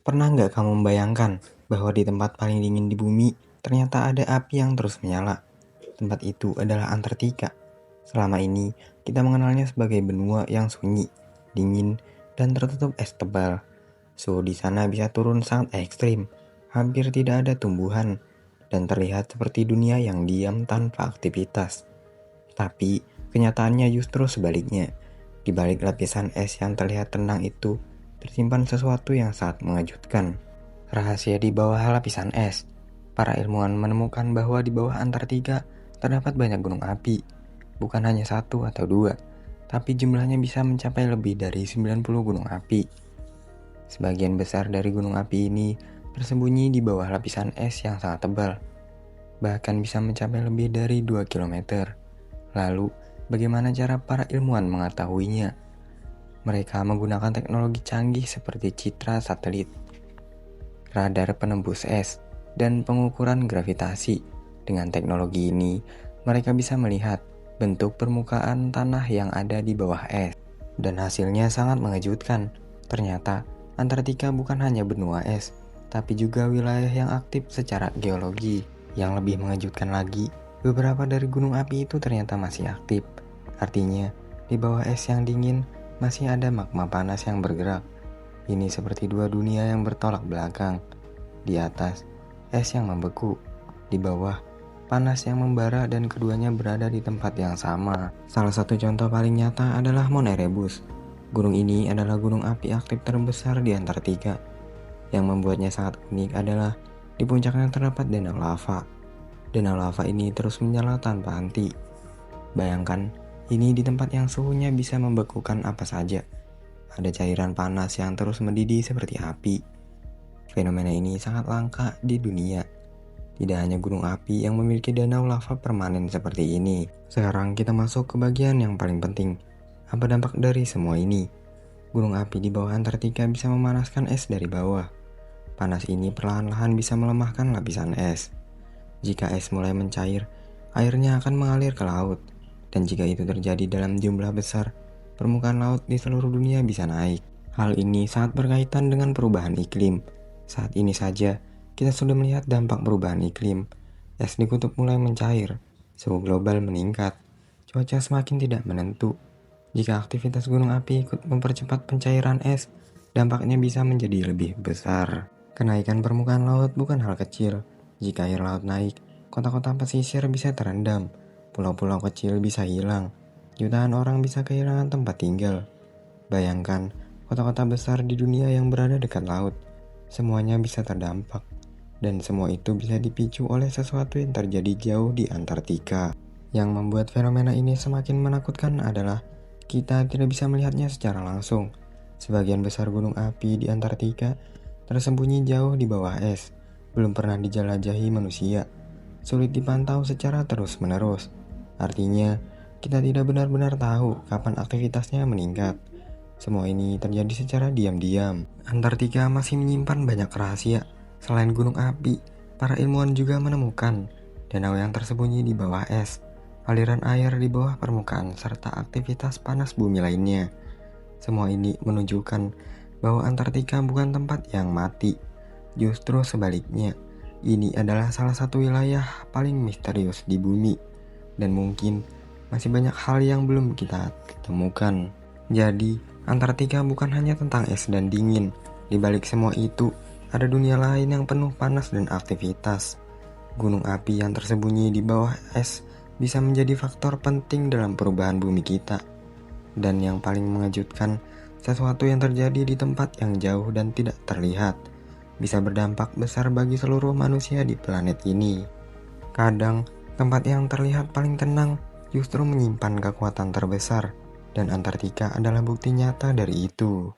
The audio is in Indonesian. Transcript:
Pernah nggak kamu membayangkan bahwa di tempat paling dingin di bumi, ternyata ada api yang terus menyala? Tempat itu adalah Antartika. Selama ini, kita mengenalnya sebagai benua yang sunyi, dingin, dan tertutup es tebal. Suhu di sana bisa turun sangat ekstrim, hampir tidak ada tumbuhan, dan terlihat seperti dunia yang diam tanpa aktivitas. Tapi, kenyataannya justru sebaliknya. Di balik lapisan es yang terlihat tenang itu, tersimpan sesuatu yang sangat mengejutkan. Rahasia di bawah lapisan es. Para ilmuwan menemukan bahwa di bawah Antartika terdapat banyak gunung api. Bukan hanya satu atau dua, tapi jumlahnya bisa mencapai lebih dari 90 gunung api. Sebagian besar dari gunung api ini tersembunyi di bawah lapisan es yang sangat tebal. Bahkan bisa mencapai lebih dari 2 km. Lalu, bagaimana cara para ilmuwan mengetahuinya? Mereka menggunakan teknologi canggih seperti citra satelit, radar penembus es, dan pengukuran gravitasi. Dengan teknologi ini, mereka bisa melihat bentuk permukaan tanah yang ada di bawah es. Dan hasilnya sangat mengejutkan. Ternyata, Antartika bukan hanya benua es, tapi juga wilayah yang aktif secara geologi. Yang lebih mengejutkan lagi, beberapa dari gunung api itu ternyata masih aktif. Artinya, di bawah es yang dingin, masih ada magma panas yang bergerak. Ini seperti dua dunia yang bertolak belakang. Di atas, es yang membeku. Di bawah, panas yang membara dan keduanya berada di tempat yang sama. Salah satu contoh paling nyata adalah Mount Erebus. Gunung ini adalah gunung api aktif terbesar di Antartika. Yang membuatnya sangat unik adalah di puncaknya terdapat danau lava. Danau lava ini terus menyala tanpa henti. Bayangkan, ini di tempat yang suhunya bisa membekukan apa saja. Ada cairan panas yang terus mendidih seperti api. Fenomena ini sangat langka di dunia. Tidak hanya gunung api yang memiliki danau lava permanen seperti ini. Sekarang kita masuk ke bagian yang paling penting. Apa dampak dari semua ini? Gunung api di bawah Antartika bisa memanaskan es dari bawah. Panas ini perlahan-lahan bisa melemahkan lapisan es. Jika es mulai mencair, airnya akan mengalir ke laut. Dan jika itu terjadi dalam jumlah besar, permukaan laut di seluruh dunia bisa naik. Hal ini sangat berkaitan dengan perubahan iklim. Saat ini saja, kita sudah melihat dampak perubahan iklim. Es di kutub mulai mencair, suhu global meningkat, cuaca semakin tidak menentu. Jika aktivitas gunung api ikut mempercepat pencairan es, dampaknya bisa menjadi lebih besar. Kenaikan permukaan laut bukan hal kecil. Jika air laut naik, kota-kota pesisir bisa terendam, pulau-pulau kecil bisa hilang, jutaan orang bisa kehilangan tempat tinggal. Bayangkan, kota-kota besar di dunia yang berada dekat laut, semuanya bisa terdampak. Dan semua itu bisa dipicu oleh sesuatu yang terjadi jauh di Antartika. Yang membuat fenomena ini semakin menakutkan adalah kita tidak bisa melihatnya secara langsung. Sebagian besar gunung api di Antartika tersembunyi jauh di bawah es, belum pernah dijelajahi manusia, sulit dipantau secara terus-menerus. Artinya, kita tidak benar-benar tahu kapan aktivitasnya meningkat. Semua ini terjadi secara diam-diam. Antartika masih menyimpan banyak rahasia. Selain gunung api, para ilmuwan juga menemukan danau yang tersembunyi di bawah es, aliran air di bawah permukaan, serta aktivitas panas bumi lainnya. Semua ini menunjukkan bahwa Antartika bukan tempat yang mati. Justru sebaliknya, ini adalah salah satu wilayah paling misterius di bumi. Dan mungkin masih banyak hal yang belum kita temukan. Jadi, Antartika bukan hanya tentang es dan dingin. Di balik semua itu, ada dunia lain yang penuh panas dan aktivitas. Gunung api yang tersembunyi di bawah es bisa menjadi faktor penting dalam perubahan bumi kita. Dan yang paling mengejutkan, sesuatu yang terjadi di tempat yang jauh dan tidak terlihat bisa berdampak besar bagi seluruh manusia di planet ini. Kadang, tempat yang terlihat paling tenang justru menyimpan kekuatan terbesar, dan Antartika adalah bukti nyata dari itu.